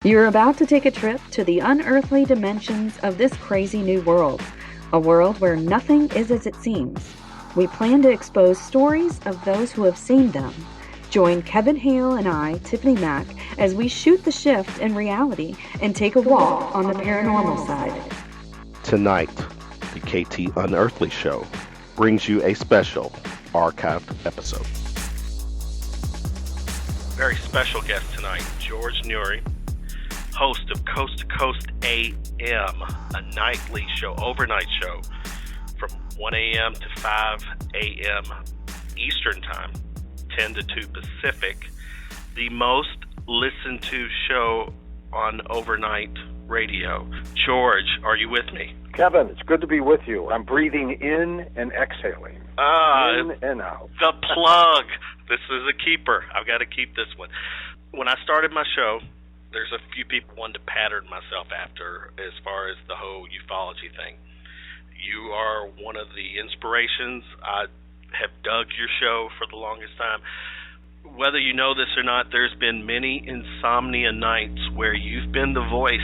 You're about to take a trip to the unearthly dimensions of this crazy new world, a world where nothing is as it seems. We plan to expose stories of those who have seen them. Join Kevin Hale and I, Tiffany Mack, as we shoot the shift in reality and take a walk on the paranormal side. Tonight, the KT Unearthly Show brings you a special archived episode. Very special guest tonight, George Noory, host of Coast to Coast AM, a nightly show, overnight show, from 1 a.m. to 5 a.m. Eastern Time, 10 to 2 Pacific, the most listened to show on overnight radio. George, are you with me? Kevin, it's good to be with you. I'm breathing in and exhaling. In and out. The plug. This is a keeper. I've got to keep this one. When I started my show, there's a few people wanted to pattern myself after as far as the whole ufology thing. You are one of the inspirations. I have dug your show for the longest time. Whether you know this or not, there's been many insomnia nights where you've been the voice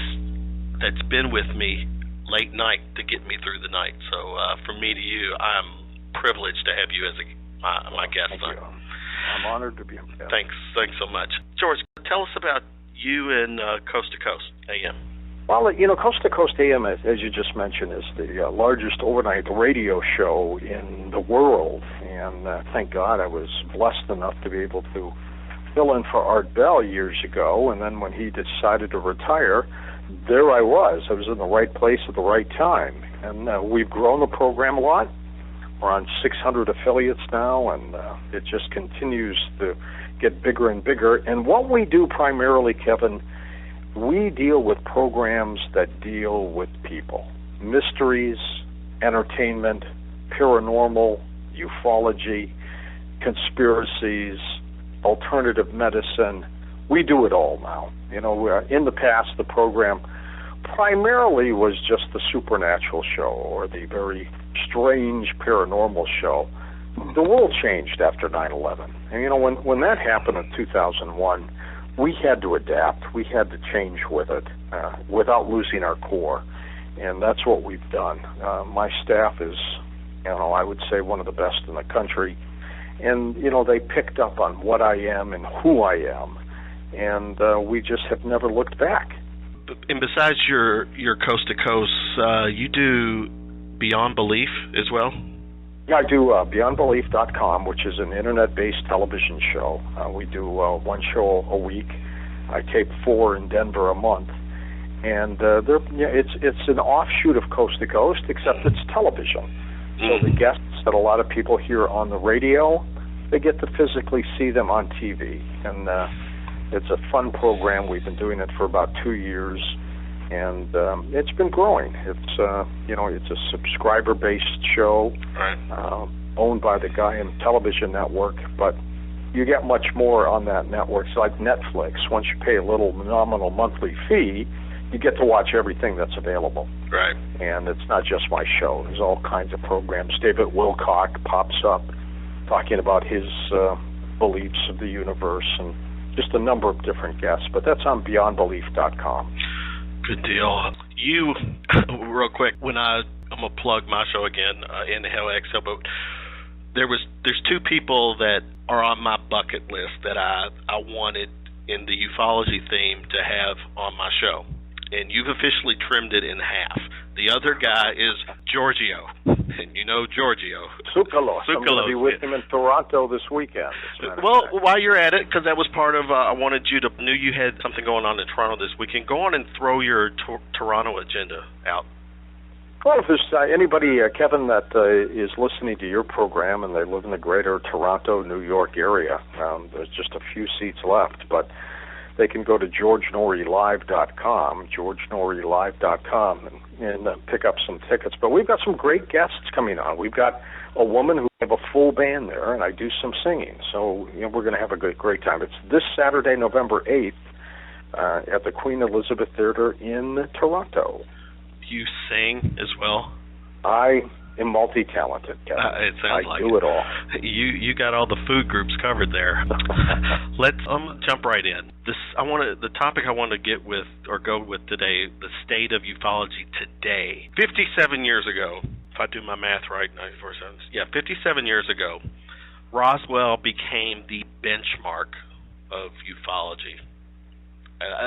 that's been with me late night to get me through the night. So from me to you, I'm privileged to have you as my guest. Thank you. I'm honored to be a guest. Thanks so much. George, tell us about you and Coast to Coast AM. Well, Coast to Coast AM, as you just mentioned, is the largest overnight radio show in the world. And thank God I was blessed enough to be able to fill in for Art Bell years ago. And then when he decided to retire, there I was. I was in the right place at the right time. And we've grown the program a lot. We're on 600 affiliates now, and it just continues to get bigger and bigger. And what we do primarily, Kevin, we deal with programs that deal with people. Mysteries, entertainment, paranormal, ufology, conspiracies, alternative medicine. We do it all now. In the past, the program primarily was just the supernatural show or the very strange paranormal show. The world changed after 9/11. And when that happened in 2001, we had to adapt. We had to change with it without losing our core. And that's what we've done. My staff is, I would say one of the best in the country. And, they picked up on what I am and who I am. And we just have never looked back. And besides your Coast to Coast, you do Beyond Belief as well? Yeah, I do BeyondBelief.com, which is an internet-based television show. We do one show a week. I tape 4 in Denver a month. And it's an offshoot of Coast to Coast, except it's television. So the guests that a lot of people hear on the radio, they get to physically see them on TV. And it's a fun program. We've been doing it for about 2 years, and it's been growing. It's it's a subscriber-based show, right. Owned by the Guam Television Network, but you get much more on that network. It's like Netflix. Once you pay a little nominal monthly fee, you get to watch everything that's available. Right. And it's not just my show. There's all kinds of programs. David Wilcock pops up talking about his beliefs of the universe, and just a number of different guests, but that's on BeyondBelief.com. Good deal. You, real quick, I'm going to plug my show again, inHALE, exHALE, but there's 2 people that are on my bucket list that I wanted in the ufology theme to have on my show, and you've officially trimmed it in half. The other guy is Giorgio, and you know Giorgio. Tsoukalos. I'm going to be with him in Toronto this weekend. Well, while you're at it, because that was part of, I knew you had something going on in Toronto this weekend. Go on and throw your Toronto agenda out. Well, if there's anybody, Kevin, that is listening to your program and they live in the greater Toronto, New York area, there's just a few seats left, but they can go to GeorgeNooryLive.com, GeorgeNooryLive.com, and pick up some tickets. But we've got some great guests coming on. We've got a woman who have a full band there, and I do some singing. So we're going to have a great time. It's this Saturday, November 8th, at the Queen Elizabeth Theatre in Toronto. You sing as well? I am multi-talented, Kevin. It sounds like I do it all. You got all the food groups covered there. Let's jump right in. The topic I want to get with or go with today, the state of ufology today. 57 years ago, if I do my math right, 57 years ago, Roswell became the benchmark of ufology.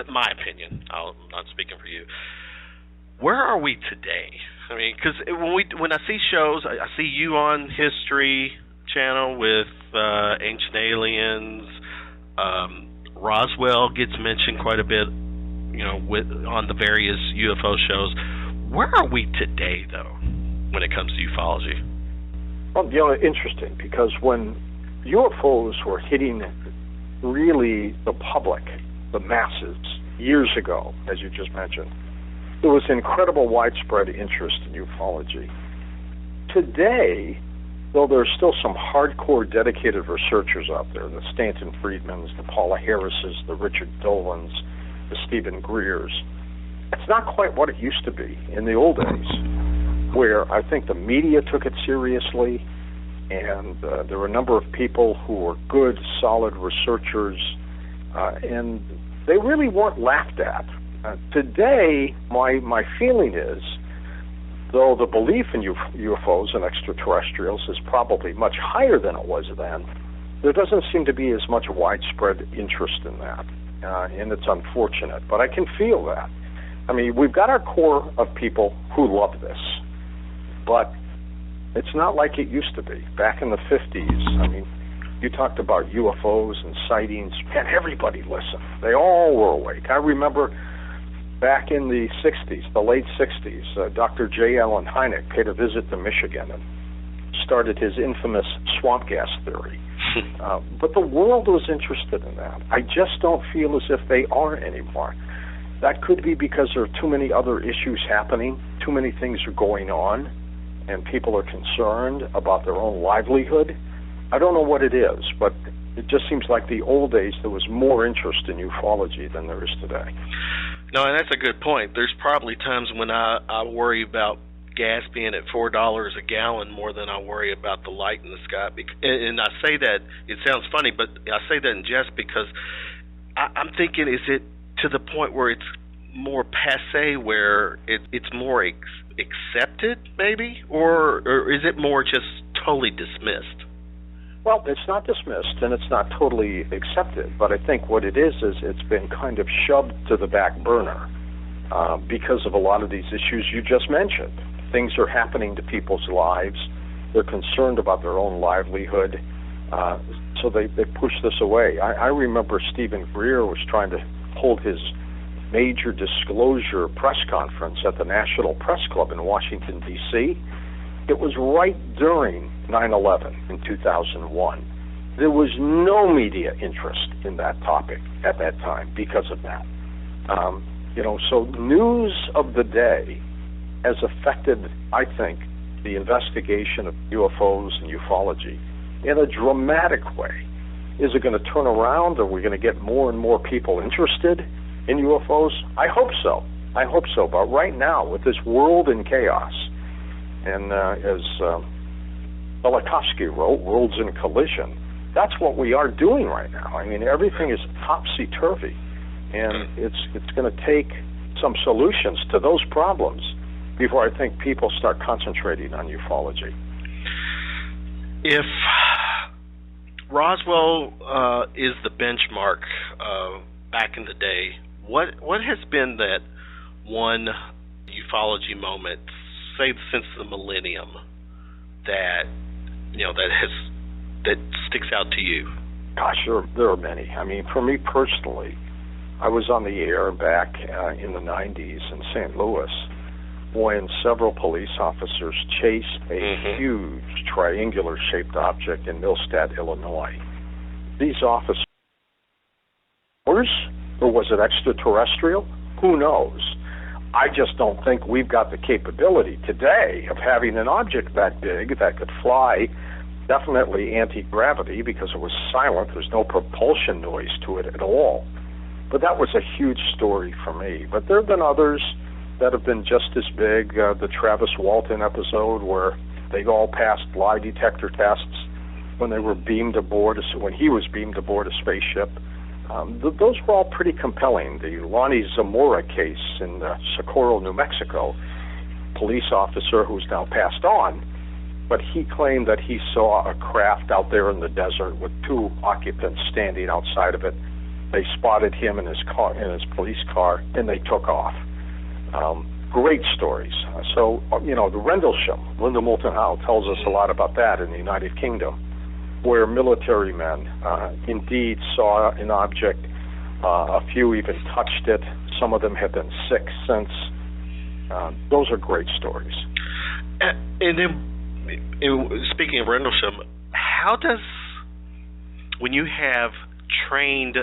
My opinion. I'm not speaking for you. Where are we today? I mean, because when I see shows, I see you on History Channel with Ancient Aliens. Roswell gets mentioned quite a bit, on the various UFO shows. Where are we today, though, when it comes to ufology? Well, interesting, because when UFOs were hitting really the public, the masses, years ago, as you just mentioned, there was incredible widespread interest in ufology. Today, though there are still some hardcore dedicated researchers out there, the Stanton Friedmans, the Paula Harrises, the Richard Dolans, the Stephen Greers, it's not quite what it used to be in the old days, where I think the media took it seriously, and there were a number of people who were good, solid researchers, and they really weren't laughed at. Today, my feeling is, though the belief in UFOs and extraterrestrials is probably much higher than it was then, there doesn't seem to be as much widespread interest in that, and it's unfortunate. But I can feel that. I mean, we've got our core of people who love this, but it's not like it used to be. Back in the 50s, I mean, you talked about UFOs and sightings, and everybody listened. They all were awake. I remember back in the 60s, the late 60s, Dr. J. Allen Hynek paid a visit to Michigan and started his infamous swamp gas theory. But the world was interested in that. I just don't feel as if they are anymore. That could be because there are too many other issues happening, too many things are going on, and people are concerned about their own livelihood. I don't know what it is, but it just seems like the old days there was more interest in ufology than there is today. No, and that's a good point. There's probably times when I worry about gas being at $4 a gallon more than I worry about the light in the sky. And I say that, it sounds funny, but I say that in jest because I'm thinking, is it to the point where it's more passé, where it's more accepted, maybe? Or is it more just totally dismissed? Well, it's not dismissed, and it's not totally accepted, but I think what it is it's been kind of shoved to the back burner because of a lot of these issues you just mentioned. Things are happening to people's lives. They're concerned about their own livelihood, so they push this away. I remember Stephen Greer was trying to hold his major disclosure press conference at the National Press Club in Washington, D.C., It was right during 9/11 in 2001. There was no media interest in that topic at that time because of that. So news of the day has affected, I think, the investigation of UFOs and ufology in a dramatic way. Is it going to turn around? Are we going to get more and more people interested in UFOs? I hope so. But right now, with this world in chaos, and as Velikovsky wrote, worlds in collision, that's what we are doing right now. I mean, everything is topsy-turvy, and it's going to take some solutions to those problems before I think people start concentrating on ufology. If Roswell is the benchmark back in the day, what has been that one ufology moment, say since the millennium, that that sticks out to you? Gosh, there are many. I mean, for me personally, I was on the air back in the 90s in St. Louis when several police officers chased a huge triangular-shaped object in Millstadt, Illinois. These officers, or was it extraterrestrial? Who knows? I just don't think we've got the capability today of having an object that big that could fly, definitely anti-gravity because it was silent. There's no propulsion noise to it at all. But that was a huge story for me. But there have been others that have been just as big. The Travis Walton episode where They all passed lie detector tests when they were beamed aboard, when he was beamed aboard a spaceship. Those were all pretty compelling. The Lonnie Zamora case in Socorro, New Mexico, police officer who's now passed on, but he claimed that he saw a craft out there in the desert with 2 occupants standing outside of it. They spotted him in his car, in his police car, and they took off. Great stories. So, the Rendlesham, Linda Moulton Howe, tells us a lot about that in the United Kingdom, where military men indeed saw an object. A few even touched it. Some of them have been sick since. Those are great stories. And then, speaking of Rendlesham, how does, when you have trained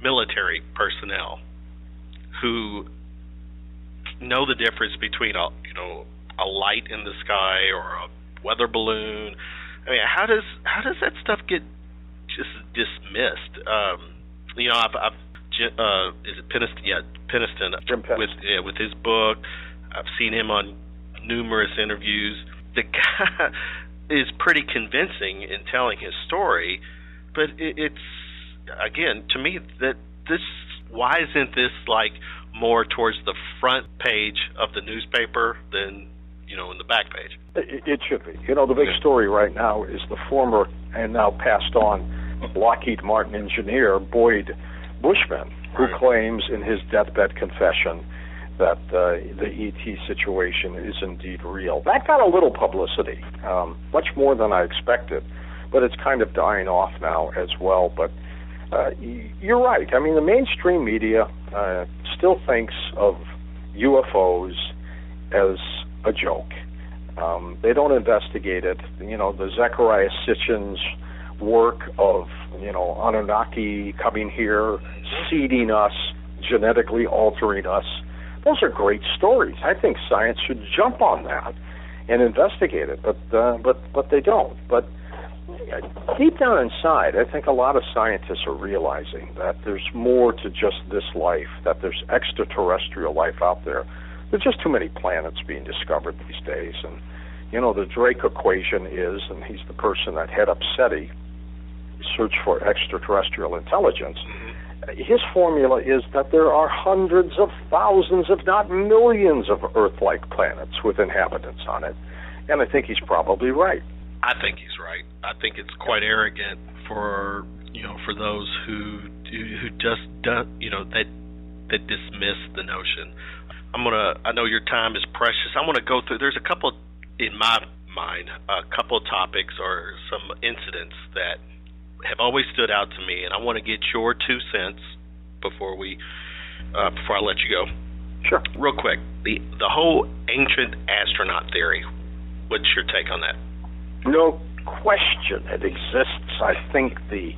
military personnel who know the difference between a light in the sky or a weather balloon, I mean, how does that stuff get just dismissed? I've is it Peniston? Yeah, Peniston. Jim Peniston. With his book, I've seen him on numerous interviews. The guy is pretty convincing in telling his story, but it's, again, to me, that this, why isn't this like more towards the front page of the newspaper than in the back page? It should be. The big story right now is the former and now passed on Lockheed Martin engineer Boyd Bushman, who claims in his deathbed confession that the ET situation is indeed real. That got a little publicity, much more than I expected, but it's kind of dying off now as well. But you're right. I mean, the mainstream media still thinks of UFOs as a joke. They don't investigate it. The Zecharia Sitchin's work of, Anunnaki coming here, seeding us, genetically altering us, those are great stories. I think science should jump on that and investigate it, but they don't. But deep down inside, I think a lot of scientists are realizing that there's more to just this life, that there's extraterrestrial life out there. There's just too many planets being discovered these days. And, the Drake equation is, and he's the person that head up SETI, Search for Extraterrestrial Intelligence, his formula is that there are hundreds of thousands, if not millions, of Earth-like planets with inhabitants on it. And I think he's probably right. I think he's right. I think it's quite arrogant for those who just that dismiss the notion. I know your time is precious. I want to go through. There's a couple in my mind, a couple of topics or some incidents that have always stood out to me, and I want to get your 2 cents before I let you go. Sure. Real quick, the whole ancient astronaut theory. What's your take on that? No question it exists. I think the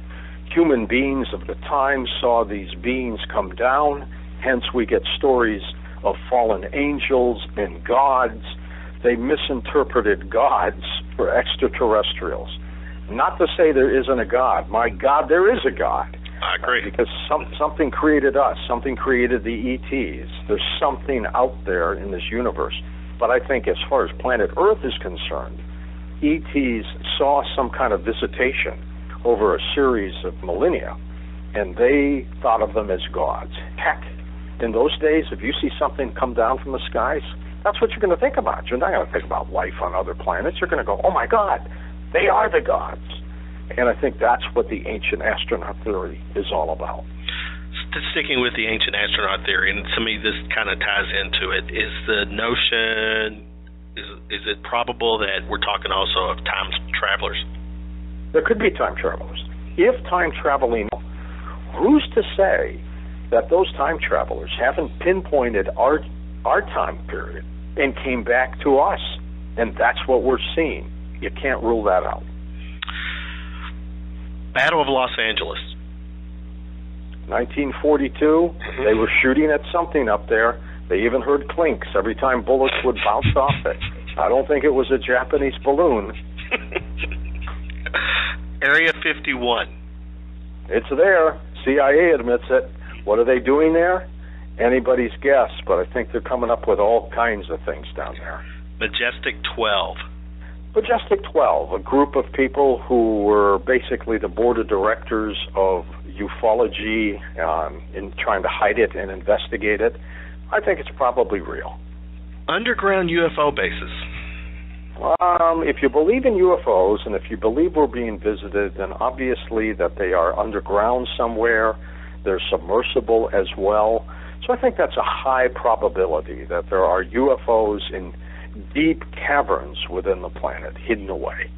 human beings of the time saw these beings come down, hence we get stories of fallen angels and gods. They misinterpreted gods for extraterrestrials. Not to say there isn't a God. My God, there is a God. I agree. Because something created us. Something created the ETs. There's something out there in this universe. But I think as far as planet Earth is concerned, ETs saw some kind of visitation over a series of millennia, and they thought of them as gods. Heck, in those days, if you see something come down from the skies, that's what you're going to think about. You're not going to think about life on other planets. You're going to go, oh my God, they are the gods. And I think that's what the ancient astronaut theory is all about. Sticking with the ancient astronaut theory, and to me this kind of ties into it, is the notion, is it probable that we're talking also of time travelers? There could be time travelers. If time traveling, who's to say that those time travelers haven't pinpointed our time period and came back to us, and that's what we're seeing? You can't rule that out. Battle of Los Angeles. 1942, they were shooting at something up there. They even heard clinks every time bullets would bounce off it. I don't think it was a Japanese balloon. Area 51. It's there. CIA admits it. What are they doing there? Anybody's guess, but I think they're coming up with all kinds of things down there. Majestic 12. Majestic 12, a group of people who were basically the board of directors of ufology in trying to hide it and investigate it. I think it's probably real. Underground UFO bases. If you believe in UFOs and if you believe we're being visited, then obviously that they are underground somewhere. They're submersible as well. So I think that's a high probability that there are UFOs in deep caverns within the planet, hidden away.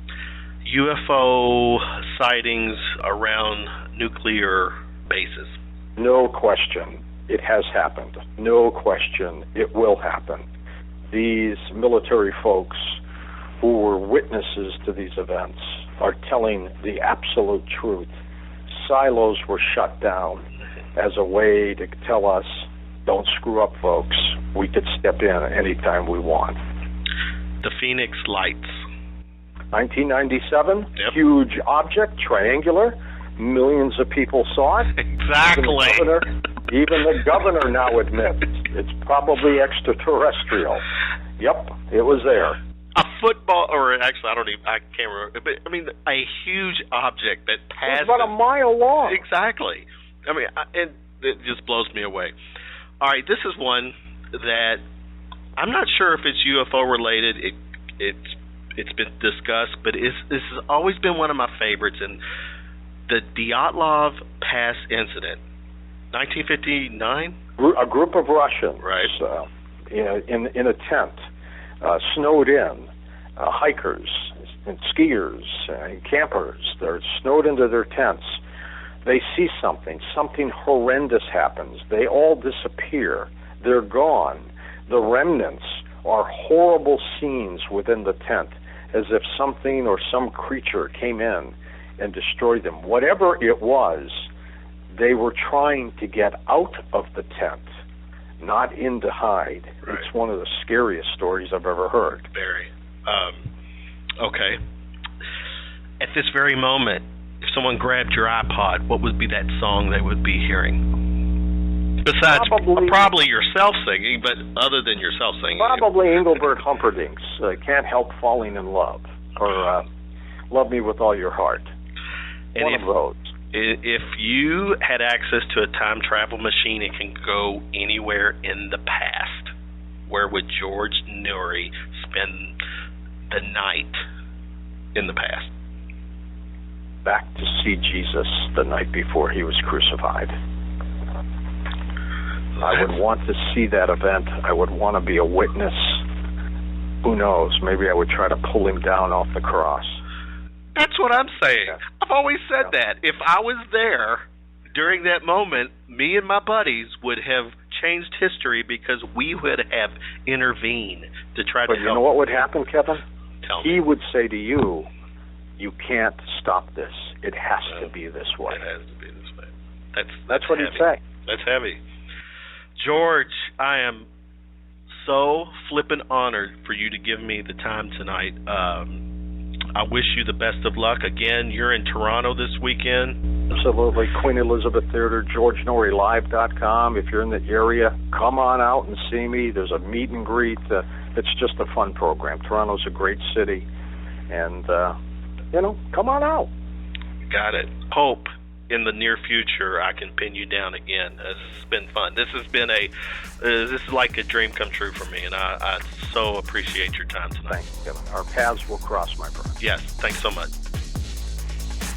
UFO sightings around nuclear bases. No question. It has happened. No question. It will happen. These military folks who were witnesses to these events are telling the absolute truth. Silos were shut down as a way to tell us, don't screw up, folks. We could step in anytime we want. The Phoenix Lights. 1997, yep. Huge object, triangular. Millions of people saw it. Exactly. Even the governor now admits it's probably extraterrestrial. Yep, it was there. A football, or actually, I can't remember, but I mean, a huge object that passed. It's about a mile long. Exactly. I mean, it just blows me away. All right, this is one that I'm not sure if it's UFO related. It's been discussed, but this has always been one of my favorites. And the Dyatlov Pass incident, 1959. A group of Russians, right, in a tent, snowed in, hikers and skiers and campers. They're snowed into their tents. They see something horrendous happens. They all disappear. They're gone. The remnants are horrible scenes within the tent, as if something or some creature came in and destroyed them. Whatever it was, they were trying to get out of the tent, not in to hide. Right. It's one of the scariest stories I've ever heard. Very. Okay. At this very moment, if someone grabbed your iPod, what would be that song they would be hearing? Besides probably yourself singing, but other than yourself singing. Probably Engelbert Humperdinck's Can't Help Falling in Love, or Love Me With All Your Heart. And one of those. If you had access to a time travel machine and can go anywhere in the past, where would George Noory spend the night in the past? Back to see Jesus the night before he was crucified. I would want to see that event. I would want to be a witness. Who knows? Maybe I would try to pull him down off the cross. That's what I'm saying. Yeah. I've always said that. If I was there during that moment, me and my buddies would have changed history because we would have intervened to try to help. But you know what would happen, Kevin? Tell me. He would say to you, you can't stop this. It has to be this way. It has to be this way. That's what heavy. he'd say. That's heavy. George, I am so flippin' honored for you to give me the time tonight. I wish you the best of luck. Again, you're in Toronto this weekend. Absolutely. Queen Elizabeth Theater, GeorgeNooryLive.com. If you're in the area, come on out and see me. There's a meet and greet. It's just a fun program. Toronto's a great city. And, come on out. Got it. Hope in the near future I can pin you down again. This has been fun. This is like a dream come true for me, and I so appreciate your time tonight. Thanks, Kevin. Our paths will cross, my friend. Yes, thanks so much.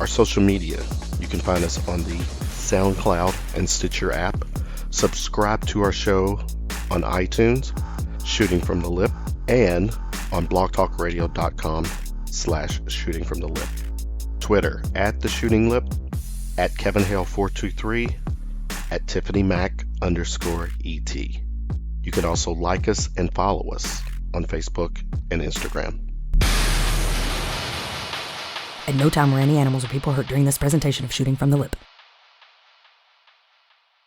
Our social media, you can find us on the SoundCloud and Stitcher app. Subscribe to our show on iTunes, Shooting From The Lip, and on blogtalkradio.com/shootingfromthelip. Twitter @theshootinglip, @KevinHale423, @TiffanyMac_ET. You can also like us and follow us on Facebook and Instagram. At no time were any animals or people hurt during this presentation of Shooting from the Lip.